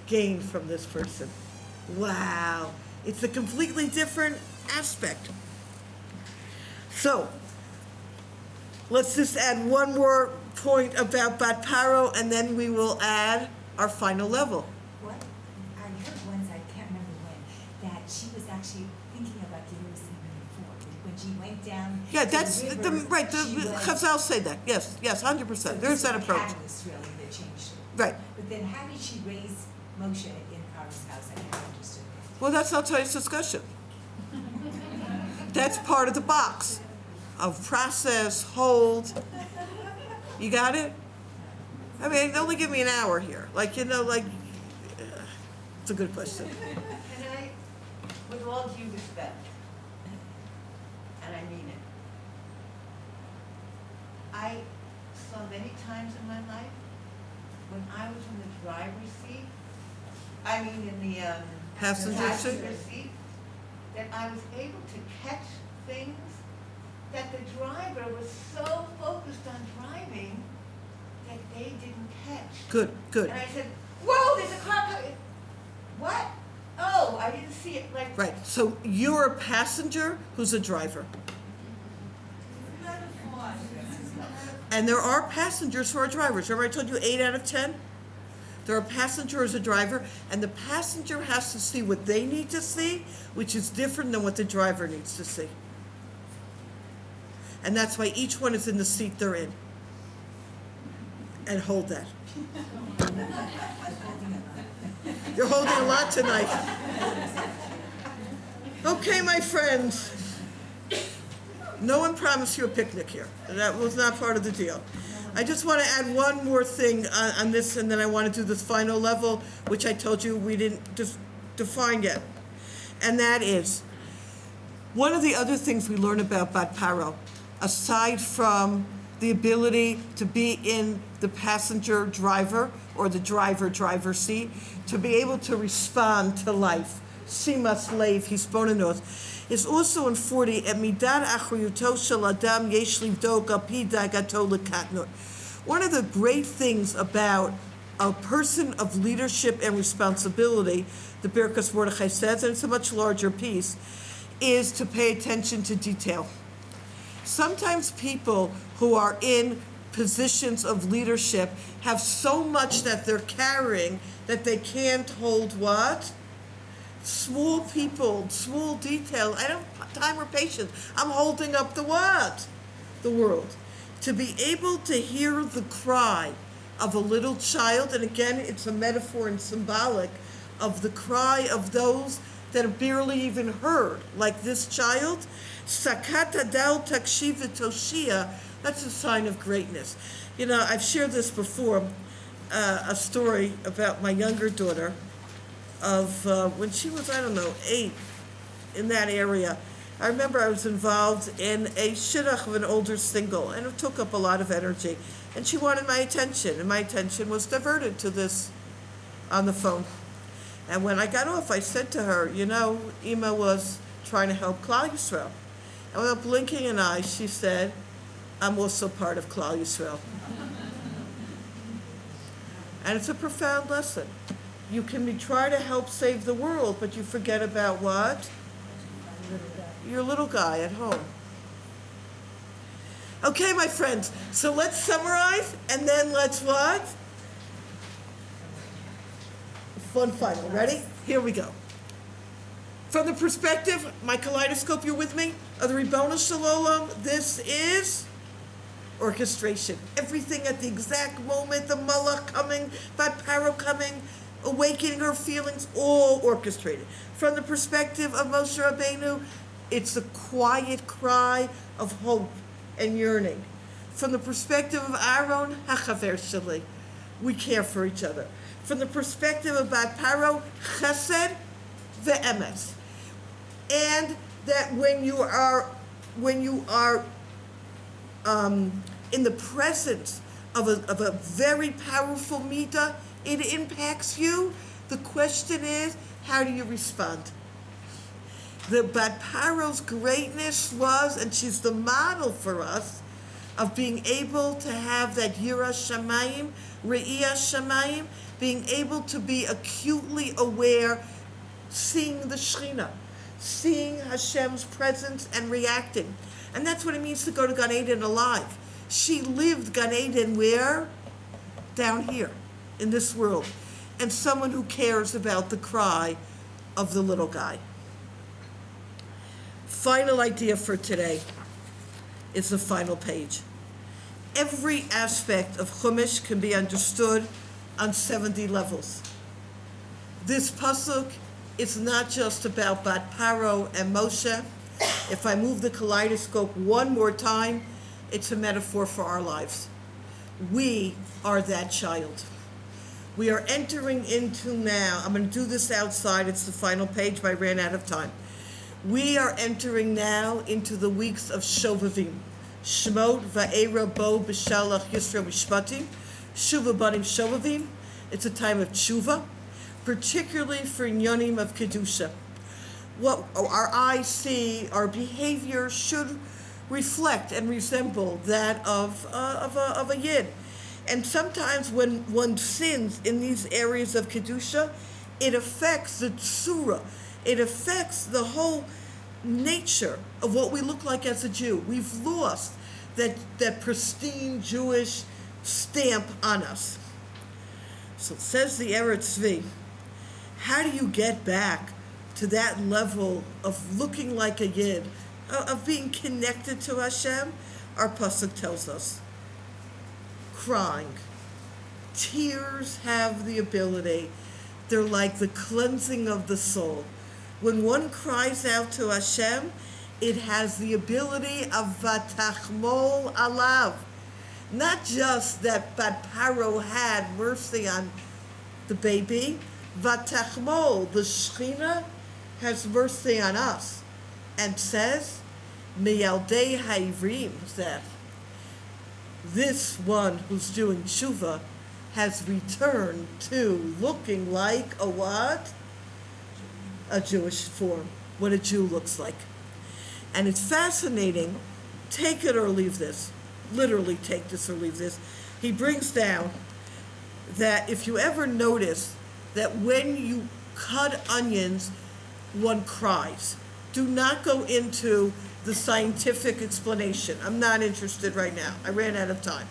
Speaker 1: Gain from this person. Wow. It's a completely different aspect. So, let's just add one more point about Bat Paro, and then we will add our final level.
Speaker 4: What? I heard once, I can't remember when, that she was actually thinking about the years even before. When she went down
Speaker 1: Yeah,
Speaker 4: to
Speaker 1: that's
Speaker 4: the
Speaker 1: the
Speaker 4: river,
Speaker 1: right.
Speaker 4: she was-
Speaker 1: Chazal say that. Yes, 100%.
Speaker 4: So
Speaker 1: There's
Speaker 4: this
Speaker 1: that
Speaker 4: was the
Speaker 1: approach.
Speaker 4: catalyst really that changed it.
Speaker 1: Right.
Speaker 4: But then how did she raise Moshe in Paro's house? I never understood that.
Speaker 1: Well, that's not today's discussion. That's part of the box of process, hold. You got it? I mean, only give me an hour here. Like, it's a good question.
Speaker 2: And I, with all due respect, and I mean it, I saw many times in my life when I was in the driver's seat, in the
Speaker 1: Passenger seat?
Speaker 2: seat, that I was able to catch things that the driver was so focused on driving that they didn't catch.
Speaker 1: Good, good.
Speaker 2: And I said, whoa, there's a car coming. What? Oh, I didn't see it. Like,
Speaker 1: Right. So you're a passenger who's a driver. And there are passengers who are drivers. Remember I told you 8 out of 10? There are passengers, a driver, and the passenger has to see what they need to see, which is different than what the driver needs to see. And that's why each one is in the seat they're in. And hold that. You're holding a lot tonight. Okay, my friends. No one promised you a picnic here. That was not part of the deal. I just want to add one more thing on this, and then I want to do this final level, which I told you we didn't just define yet. And that is, one of the other things we learn about Bat Paro, aside from the ability to be in the passenger driver or the driver seat, to be able to respond to life, simas leiv hisponenos, is also in 40, midat achriyuto shel adam yesh livdok al pi dagato lekatnot. One of the great things about a person of leadership and responsibility, the Birkas Mordechai says, and it's a much larger piece, is to pay attention to detail. Sometimes people who are in positions of leadership have so much that they're carrying that they can't hold what? Small people, small detail. I don't have time or patience. I'm holding up the what? The world. To be able to hear the cry of a little child, and again, it's a metaphor and symbolic of the cry of those that are barely even heard, like this child. Sakata dal takshiv toshia, that's a sign of greatness. You know, I've shared this before, a story about my younger daughter of when she was, 8, in that area. I remember I was involved in a shidduch of an older single, and it took up a lot of energy. And she wanted my attention, and my attention was diverted to this on the phone. And when I got off, I said to her, Ima was trying to help Klal Yisrael. And without blinking an eye, she said, I'm also part of Klal Yisrael. And it's a profound lesson. You can try to help save the world, but you forget about what? Your little guy at home. Okay, my friends, so let's summarize, and then let's what? Fun final. Ready? Here we go. From the perspective, my kaleidoscope, you're with me? Of the Ribono Shel Olam, this is orchestration. Everything at the exact moment, the Malach coming, Bat Paro coming, awakening her feelings, all orchestrated. From the perspective of Moshe Rabbeinu, it's a quiet cry of hope and yearning. From the perspective of Aaron, Hachaver Shali, we care for each other. From the perspective of Bat Paro, chesed ve'emes. And that when you are in the presence of a very powerful midah, it impacts you. The question is, how do you respond? The Bat Paro's greatness was, and she's the model for us, of being able to have that Yira Shamayim, Re'iyah Shamayim, being able to be acutely aware, seeing the Shechina, seeing Hashem's presence and reacting. And that's what it means to go to Gan Eden alive. She lived Gan Eden where? Down here, in this world. And someone who cares about the cry of the little guy. Final idea for today is the final page. Every aspect of Chumash can be understood on 70 levels. This pasuk is not just about Bat Paro and Moshe. If I move the kaleidoscope one more time, it's a metaphor for our lives. We are that child. We are entering into now, I'm going to do this outside, it's the final page, but I ran out of time. We are entering now into the weeks of Shovavim. Shemot, Va'era, Bo, B'Shalach, Yisro, Mishpatim, Shuva, Banim, Shovavim. It's a time of tshuva, particularly for Inyanim of Kedusha. What our eyes see, our behavior should reflect and resemble that of a Yid. And sometimes when one sins in these areas of Kedusha, it affects the tzura. It affects the whole nature of what we look like as a Jew. We've lost that pristine Jewish stamp on us. So it says the Eretz Tzvi, how do you get back to that level of looking like a Yid, of being connected to Hashem? Our pasuk tells us, crying. Tears have the ability, they're like the cleansing of the soul. When one cries out to Hashem, it has the ability of vatachmol alav. Not just that Bat Paro had mercy on the baby, vatachmol, the Shechina, has mercy on us and says, miyaldei ha'ivrim, that this one who's doing tshuva has returned to looking like a what? A Jewish form, what a Jew looks like. And it's fascinating, take it or leave this, literally take this or leave this. He brings down that if you ever notice that when you cut onions, one cries. Do not go into the scientific explanation. I'm not interested right now. I ran out of time.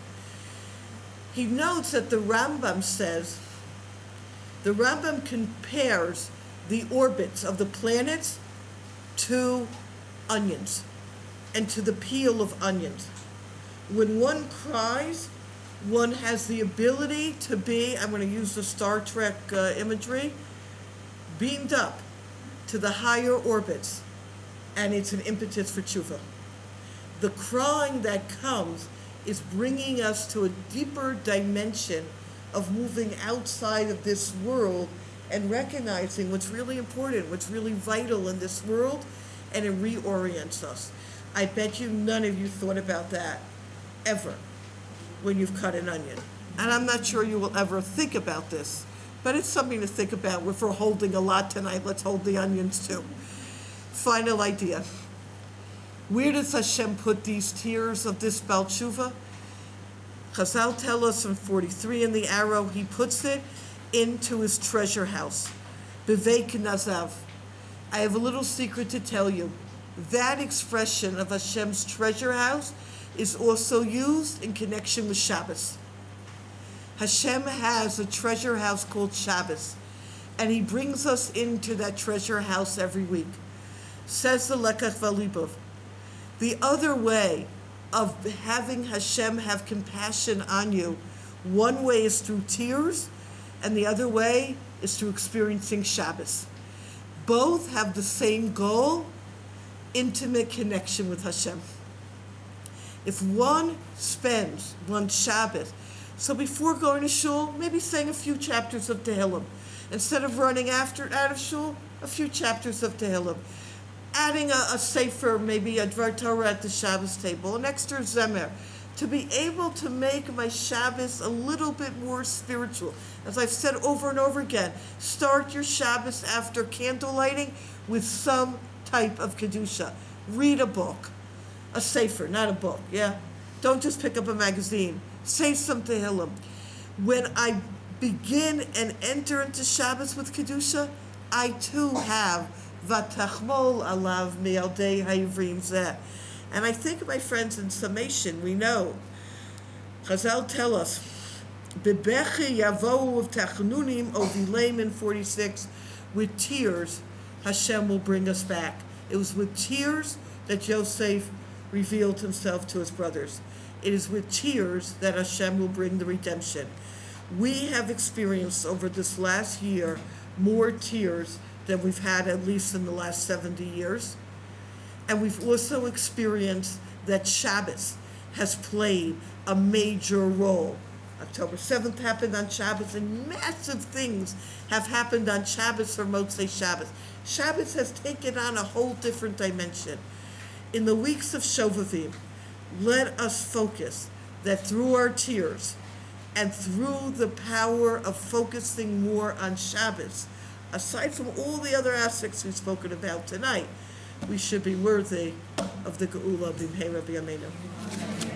Speaker 1: He notes that the Rambam says, the Rambam compares the orbits of the planets to onions and to the peel of onions. When one cries, one has the ability to be, I'm going to use the Star Trek imagery, beamed up to the higher orbits, and it's an impetus for tshuva. The crying that comes is bringing us to a deeper dimension of moving outside of this world and recognizing what's really important, what's really vital in this world, and it reorients us. I bet you none of you thought about that ever when you've cut an onion. And I'm not sure you will ever think about this, but it's something to think about. If we're holding a lot tonight, let's hold the onions too. Final idea. Where does Hashem put these tears of this Baal Tshuva? Chazal tell us in 43 in the arrow, he puts it into his treasure house. Bevei Nazav. I have a little secret to tell you. That expression of Hashem's treasure house is also used in connection with Shabbos. Hashem has a treasure house called Shabbos, and he brings us into that treasure house every week. Says the Lekach Valibov, the other way of having Hashem have compassion on you, one way is through tears, and the other way is through experiencing Shabbos. Both have the same goal, intimate connection with Hashem. If one spends one Shabbos So before going to shul, maybe saying a few chapters of Tehillim. Instead of running out of shul, a few chapters of Tehillim. Adding a sefer, maybe a Dvar Torah at the Shabbos table, an extra zemer, to be able to make my Shabbos a little bit more spiritual. As I've said over and over again, start your Shabbos after candle lighting with some type of Kedusha. Read a book, a sefer, not a book, yeah? Don't just pick up a magazine. Say some Tehillim. When I begin and enter into Shabbos with Kedusha, I too have Vatachmol alav mi'aldei ha'ivrim zeh. And I think, my friends, in summation, we know, Chazal tell us, Bebechi yavohu v'tachnunim ovileim in 46, with tears, Hashem will bring us back. It was with tears that Yosef revealed himself to his brothers. It is with tears that Hashem will bring the redemption. We have experienced over this last year more tears than we've had at least in the last 70 years. And we've also experienced that Shabbos has played a major role. October 7th happened on Shabbos, and massive things have happened on Shabbos or Motzei Shabbos. Shabbos has taken on a whole different dimension. In the weeks of Shovavim, let us focus that through our tears and through the power of focusing more on Shabbos, aside from all the other aspects we've spoken about tonight, we should be worthy of the Geula B'mheira B'yameinu.